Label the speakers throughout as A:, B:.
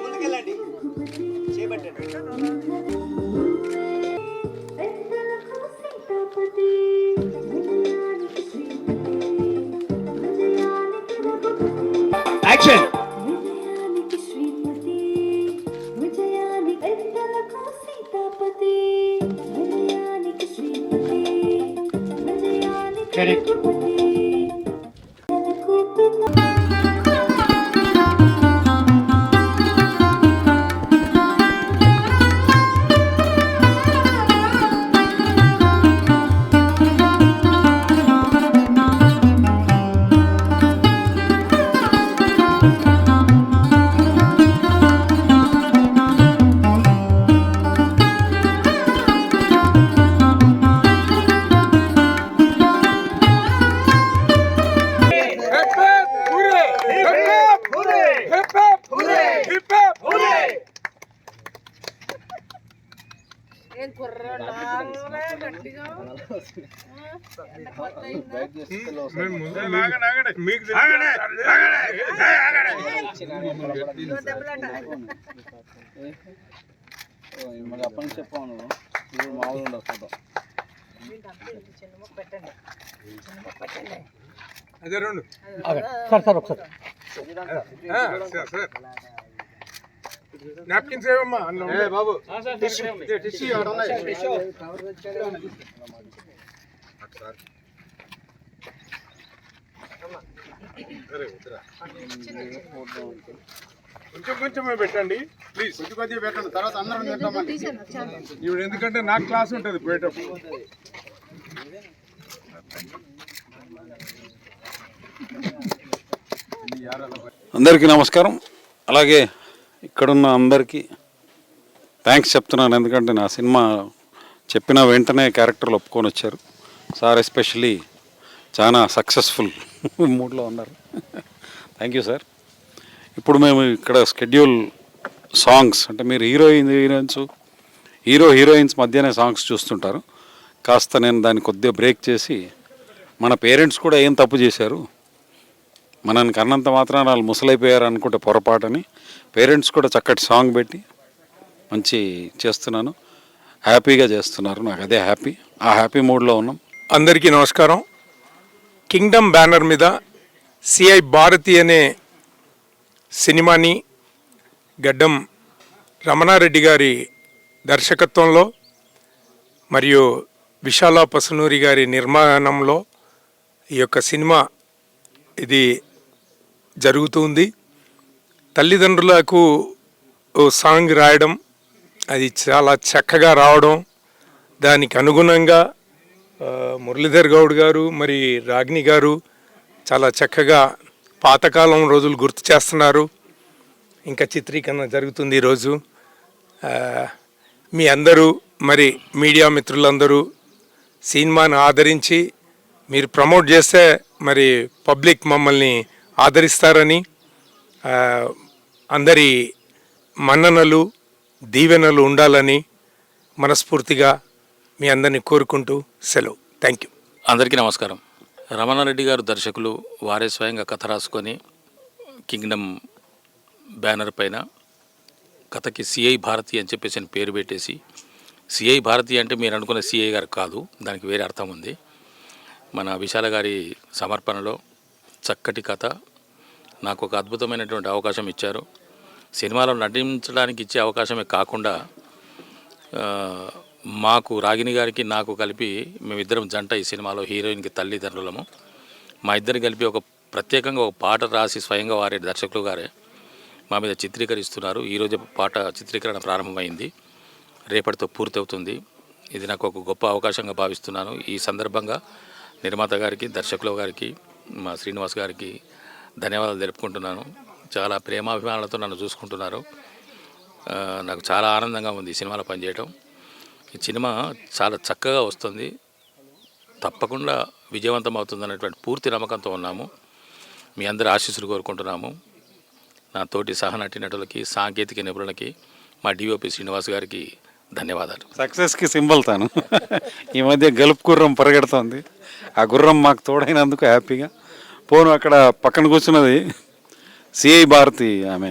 A: ముందుకెళ్ళండి చేపట్టండి. Action. Correct.
B: అప్పని చెప్పాను మామూలు ఉండదు ఫోటో.
C: అదే రెండు
B: సార్ ఒకసారి
C: నాప్కిన్స్ ఏమమ్మా బాబు కొంచెం కొంచెమే పెట్టండి ప్లీజ్. కొంచెం కొద్దిగా పెట్టండి, తర్వాత అందరం తింటామండి. ఇప్పుడు ఎందుకంటే నాకు క్లాస్ ఉంటుంది పోయేటప్పుడు.
D: అందరికీ నమస్కారం. అలాగే ఇక్కడున్న అందరికీ థ్యాంక్స్ చెప్తున్నాను. ఎందుకంటే నా సినిమా చెప్పిన వెంటనే క్యారెక్టర్లు ఒప్పుకొని వచ్చారు. సార్ ఎస్పెషలీ చాలా సక్సెస్ఫుల్ మూడ్లో ఉన్నారు. Thank you sir. ఇప్పుడు మేము ఇక్కడ షెడ్యూల్ సాంగ్స్ అంటే మీరు హీరోయిన్స్ మధ్యనే సాంగ్స్ చూస్తుంటారు. కాస్త నేను దాన్ని కొద్దిగా బ్రేక్ చేసి మన పేరెంట్స్ కూడా ఏం తప్పు చేశారు, మనని కన్నంత మాత్రాన వాళ్ళు ముసలైపోయారు అనుకుంటే పొరపాటని పేరెంట్స్ కూడా చక్కటి సాంగ్ పెట్టి మంచి చేస్తున్నాను. హ్యాపీగా చేస్తున్నారు, నాకు అదే హ్యాపీ. ఆ హ్యాపీ మూడ్లో ఉన్నాం.
C: అందరికీ నమస్కారం. కింగ్డమ్ బ్యానర్ మీద సిఐ భారతి అనే సినిమాని గడ్డం రమణారెడ్డి గారి దర్శకత్వంలో మరియు విశాల పసునూరి గారి నిర్మాణంలో ఈ యొక్క సినిమా ఇది జరుగుతుంది. తల్లిదండ్రులకు సాంగ్ రాయడం, అది చాలా చక్కగా రావడం, దానికి అనుగుణంగా మురళీధర్ గౌడ్ గారు మరి రాగిణి గారు చాలా చక్కగా పాతకాలం రోజులు గుర్తు చేస్తున్నారు. ఇంకా చిత్రీకరణ జరుగుతుంది ఈరోజు. మీ అందరూ మరి మీడియా మిత్రులందరూ సినిమాను ఆదరించి మీరు ప్రమోట్ చేస్తే మరి పబ్లిక్ మమ్మల్ని ఆదరిస్తారని, అందరి మన్ననలు దీవెనలు ఉండాలని మనస్ఫూర్తిగా మీ అందరినీ కోరుకుంటూ సెలవు. Thank you.
E: అందరికీ నమస్కారం. రమణారెడ్డి గారు దర్శకులు, వారే స్వయంగా కథ రాసుకొని కింగ్డమ్ బ్యానర్ పైన కథకి సిఐ భారతి అని చెప్పేసి పేరు పెట్టేసి, సిఐ భారతి అంటే మీరు అనుకున్న సిఐ గారు కాదు, దానికి వేరే అర్థం ఉంది. మన విశాల గారి సమర్పణలో చక్కటి కథ, నాకు ఒక అద్భుతమైనటువంటి అవకాశం ఇచ్చారు. సినిమాలో నటించడానికి ఇచ్చే అవకాశమే కాకుండా మాకు రాగిణి గారికి నాకు కలిపి మేమిద్దరం జంట ఈ సినిమాలో హీరోయిన్కి తల్లిదండ్రులము. మా ఇద్దరు కలిపి ఒక ప్రత్యేకంగా ఒక పాట రాసి స్వయంగా వారి దర్శకులు గారే మా మీద చిత్రీకరిస్తున్నారు. ఈరోజు పాట చిత్రీకరణ ప్రారంభమైంది, రేపటితో పూర్తవుతుంది. ఇది నాకు ఒక గొప్ప అవకాశంగా భావిస్తున్నాను. ఈ సందర్భంగా నిర్మాత గారికి, దర్శకుల గారికి, మా శ్రీనివాస్ గారికి ధన్యవాదాలు తెలుపుకుంటున్నాను. చాలా ప్రేమాభిమానాలతో నన్ను చూసుకుంటున్నారు. నాకు చాలా ఆనందంగా ఉంది ఈ సినిమాలో పనిచేయడం. ఈ సినిమా చాలా చక్కగా వస్తుంది, తప్పకుండా విజయవంతం అవుతుందనేటువంటి పూర్తి నమ్మకంతో ఉన్నాము. మీ అందరి ఆశీస్సులు కోరుకుంటున్నాము. నా తోటి సహనటి నటులకి, సాంకేతిక నిపుణులకి, మా డిఓపి శ్రీనివాస్ గారికి ధన్యవాదాలు.
D: సక్సెస్కి సింబల్ తాను. ఈ మధ్య గెలుపు గుర్రం పరిగెడుతోంది. ఆ గుర్రం మాకు తోడైనందుకు హ్యాపీగా పోను అక్కడ పక్కన కూర్చున్నది సిఐ భారతి. ఆమె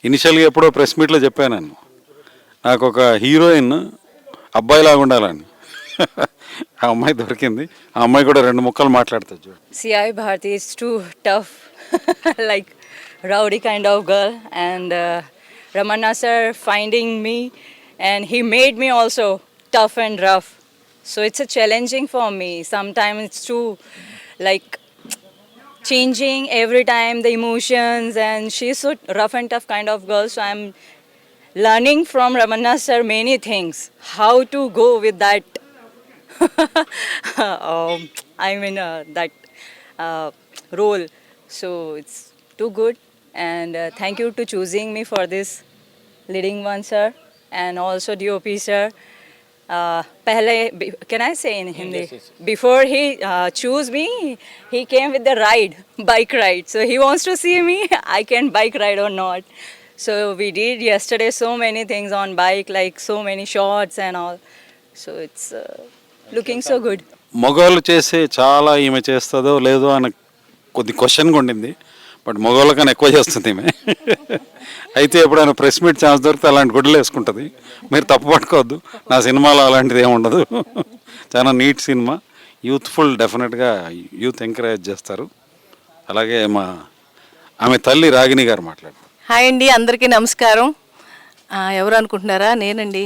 D: ఇనిషియల్గా ఎప్పుడో ప్రెస్ మీట్లో చెప్పాను నేను, నాకు ఒక హీరోయిన్ అబ్బాయిలాగా ఉండాలని. ఆ అమ్మాయి దొరికింది. ఆ అమ్మాయి కూడా 2 ముక్కలు మాట్లాడుతుంది చూడు.
F: CI Bharti is too tough, like rowdy kind of girl, and Ramanna sir finding me, and he made me also tough and rough. So it's a challenging for me. Sometimes it's too like changing every time the emotions, and she's so rough and tough kind of girl. So I'm learning from Ramanna sir many things, how to go with that. That role. So it's too good, and thank you to choosing me for this leading one, sir, and also DOP sir. Can I say in Hindi? Before he choose me, he came with the bike ride. So he wants to see me, I can bike ride or not. So we did yesterday so many things on bike, like so many shots and all. So it's looking so good.
D: మగవాళ్ళు చేసే చాలా ఈమె చేస్తుందో లేదో అని కొద్ది క్వశ్చన్గా ఉండింది. But మగవాళ్ళ కన్నా ఎక్కువ చేస్తుంది ఈమె. అయితే ఎప్పుడైనా ప్రెస్ మీట్ ఛాన్స్ దొరికితే అలాంటి గుడ్డలు వేసుకుంటుంది. మీరు తప్పు పట్టుకోవద్దు, నా సినిమాలో అలాంటిది ఏమి ఉండదు. చాలా నీట్ సినిమా, యూత్ఫుల్, డెఫినెట్గా యూత్ ఎంకరేజ్ చేస్తారు. అలాగే ఆమె తల్లి రాగిణి గారు మాట్లాడతారు.
G: హాయ్ అండి, అందరికీ నమస్కారం. ఎవరు అనుకుంటున్నారా? నేనండి,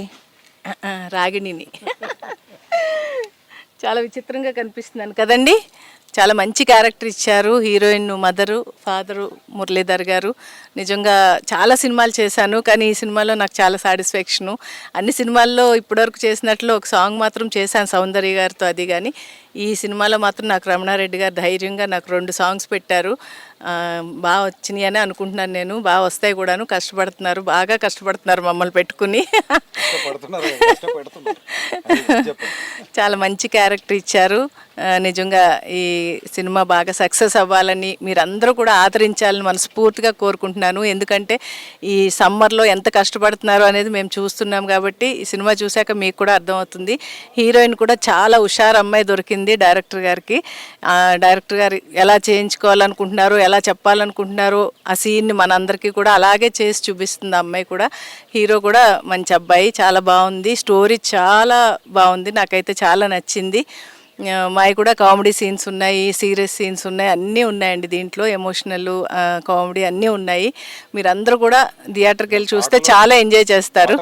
G: రాగిణిని. చాలా విచిత్రంగా కనిపిస్తున్నాను కదండి. చాలా మంచి క్యారెక్టర్ ఇచ్చారు. హీరోయిన్ మదరు, ఫాదరు మురళీధర్ గారు. నిజంగా చాలా సినిమాలు చేశాను, కానీ ఈ సినిమాలో నాకు చాలా సాటిస్ఫాక్షను. అన్ని సినిమాల్లో ఇప్పటివరకు చేసినట్లు ఒక సాంగ్ మాత్రం చేశాను సౌందర్య గారితో, అది కానీ ఈ సినిమాలో మాత్రం నాకు రమణారెడ్డి గారు ధైర్యంగా నాకు 2 సాంగ్స్ పెట్టారు. బాగా వచ్చినాయి అని అనుకుంటున్నాను నేను. బాగా వస్తాయి కూడాను. కష్టపడుతున్నారు, బాగా కష్టపడుతున్నారు మమ్మల్ని పెట్టుకుని. చాలా మంచి క్యారెక్టర్ ఇచ్చారు. నిజంగా ఈ సినిమా బాగా సక్సెస్ అవ్వాలని మీరందరూ కూడా ఆదరించాలని మనస్ఫూర్తిగా కోరుకుంటున్నాను. ఎందుకంటే ఈ సమ్మర్లో ఎంత కష్టపడుతున్నారో అనేది మేము చూస్తున్నాం కాబట్టి ఈ సినిమా చూశాక మీకు కూడా అర్థమవుతుంది. హీరోయిన్ కూడా చాలా హుషారు అమ్మాయి దొరికింది డైరెక్టర్ గారికి. డైరెక్టర్ గారు ఎలా చేయించుకోవాలనుకుంటున్నారో, ఎలా చెప్పాలనుకుంటున్నారో ఆ సీన్ని మనందరికీ కూడా అలాగే చేసి చూపిస్తుంది ఆ అమ్మాయి కూడా. హీరో కూడా మంచి అబ్బాయి, చాలా బాగుంది. స్టోరీ చాలా బాగుంది, నాకైతే చాలా నచ్చింది. మావి కూడా కామెడీ సీన్స్ ఉన్నాయి, సీరియస్ సీన్స్ ఉన్నాయి, అన్నీ ఉన్నాయండి దీంట్లో. ఎమోషనల్, కామెడీ అన్నీ ఉన్నాయి. మీరందరూ కూడా థియేటర్కి వెళ్ళి చూస్తే చాలా ఎంజాయ్ చేస్తారు.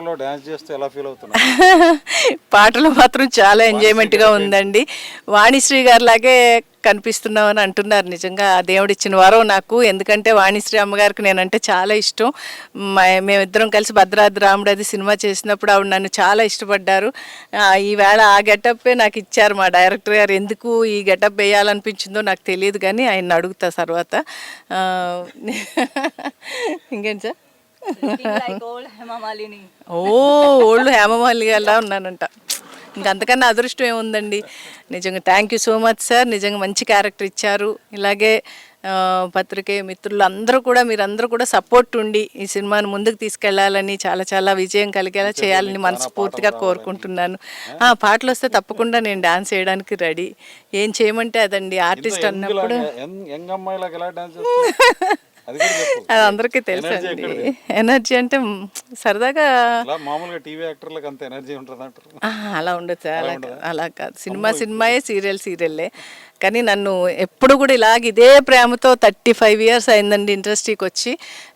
G: పాటలు మాత్రం చాలా ఎంజాయ్మెంట్గా ఉందండి. వాణిశ్రీ గారి లాగే కనిపిస్తున్నామని అంటున్నారు. నిజంగా దేవుడిచ్చిన వరం నాకు. ఎందుకంటే వాణిశ్రీ అమ్మగారికి నేనంటే చాలా ఇష్టం. మేమిద్దరం కలిసి భద్రాద్రి రాముడు అది సినిమా చేసినప్పుడు ఆవిడ నన్ను చాలా ఇష్టపడ్డారు. ఈవేళ ఆ గెటప్పే నాకు ఇచ్చారు మా డైరెక్టర్ గారు. ఎందుకు ఈ గెటప్ వేయాలనిపించిందో నాకు తెలియదు, కానీ ఆయన అడుగుతా తర్వాత. ఇంకేంటి సార్? ఓల్డ్ హేమమాలిని గారిలా ఉన్నానంట. ఇంకంతకన్నా అదృష్టం ఏముందండి. నిజంగా thank you so much sir. నిజంగా మంచి క్యారెక్టర్ ఇచ్చారు. ఇలాగే పత్రికే మిత్రులు అందరూ కూడా, మీరందరూ కూడా సపోర్ట్ ఉండి ఈ సినిమాను ముందుకు తీసుకెళ్లాలని, చాలా చాలా విజయం కలిగేలా చేయాలని మనస్ఫూర్తిగా కోరుకుంటున్నాను. పాటలు వస్తే తప్పకుండా నేను డాన్స్ చేయడానికి రెడీ. ఏం చేయమంటే అదండి, ఆర్టిస్ట్ అన్నప్పుడు. అది అందరికీ తెలుసు అండి. ఎనర్జీ అంటే సరదాగా
D: మామూలుగా టీవీ యాక్టర్లకు అంత ఎనర్జీ ఉంటుంది అంటారు.
G: అలా ఉండదు. అలా కాదు. సినిమాయే, సీరియల్లే. కానీ నన్ను ఎప్పుడు కూడా ఇలాగ ఇదే ప్రేమతో 35 years అయిందండి ఇండస్ట్రీకి వచ్చి.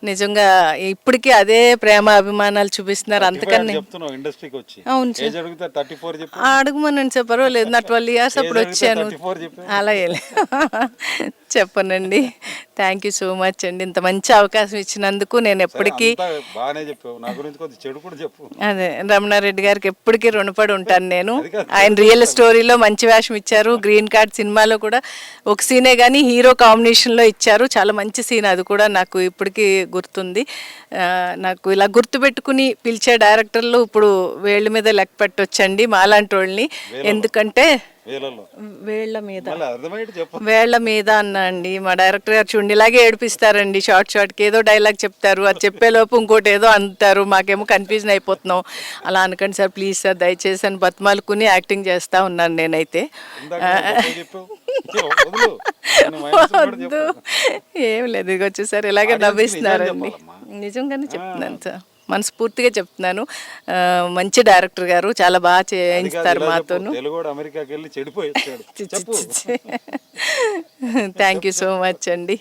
G: నిజంగా ఇప్పటికీ అదే ప్రేమ అభిమానాలు చూపిస్తున్నారు. అందుకని అడుగుమనండి సార్, పర్వాలేదు. నా 12 years అప్పుడు వచ్చాను. అలా చెప్పనండి. థ్యాంక్ యూ సో మచ్ అండి, ఇంత మంచి అవకాశం ఇచ్చినందుకు. నేను ఎప్పటికీ అదే రమణారెడ్డి గారికి ఎప్పటికీ రుణపడి ఉంటాను నేను. ఆయన రియల్ స్టోరీలో మంచి వేషం ఇచ్చారు. గ్రీన్ కార్డ్ సినిమాలో కూడా ఒక సీనే కానీ హీరో కాంబినేషన్లో ఇచ్చారు. చాలా మంచి సీన్, అది కూడా నాకు ఇప్పటికీ గుర్తుంది. నాకు ఇలా గుర్తుపెట్టుకుని పిలిచే డైరెక్టర్లు ఇప్పుడు వేళ్ళ మీద లెక్క పెట్టొచ్చండి మాలాంటి వాళ్ళని. ఎందుకంటే
D: వేలలో
G: వేళ్ల మీద
D: మళ్ళీ అర్థమయ్యేటి చెప్పు.
G: వేళ్ల మీద అన్నా అండి. మా డైరెక్టర్ గారు చూడండి ఇలాగే ఏడిపిస్తారండి. షార్ట్కి ఏదో డైలాగ్ చెప్తారు, అది చెప్పేలోపు ఇంకోటి ఏదో అంటారు, మాకేమో కన్ఫ్యూజన్ అయిపోతున్నాం. అలా అనకండి సార్, ప్లీజ్ సార్, దయచేసి అని బతిమాలుకుని యాక్టింగ్ చేస్తూ ఉన్నాను నేనైతే.
D: చెప్పు. వదులు. నేను మైనస్ కూడా
G: వద్దు, ఏం లేదు, ఇక వచ్చేసారి ఇలాగే నవ్విస్తున్నారండి. నిజంగానే చెప్తున్నాను సార్, మనస్ఫూర్తిగా చెప్తున్నాను. మంచి డైరెక్టర్ గారు, చాలా బాగా చేయిస్తారు మాతోను.
D: తెలుగు అమెరికాకి వెళ్ళి చెడిపోయి
G: థ్యాంక్ యూ సో మచ్ అండి.